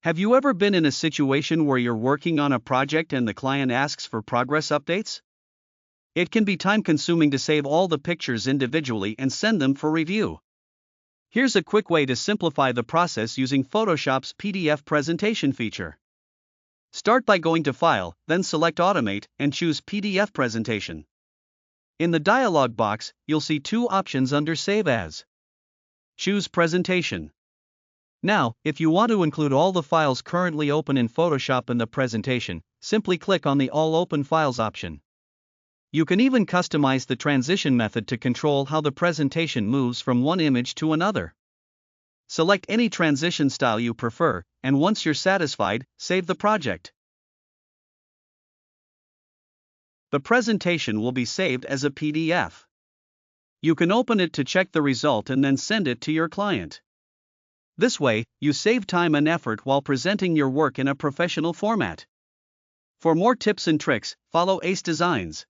Have you ever been in a situation where you're working on a project and the client asks for progress updates? It can be time-consuming to save all the pictures individually and send them for review. Here's a quick way to simplify the process using Photoshop's PDF presentation feature. Start by going to File, then select Automate, and choose PDF Presentation. In the dialog box, you'll see two options under Save As. Choose Presentation. Now, if you want to include all the files currently open in Photoshop in the presentation, simply click on the All Open Files option. You can even customize the transition method to control how the presentation moves from one image to another. Select any transition style you prefer, and once you're satisfied, save the project. The presentation will be saved as a PDF. You can open it to check the result and then send it to your client. This way, you save time and effort while presenting your work in a professional format. For more tips and tricks, follow Ace Designs.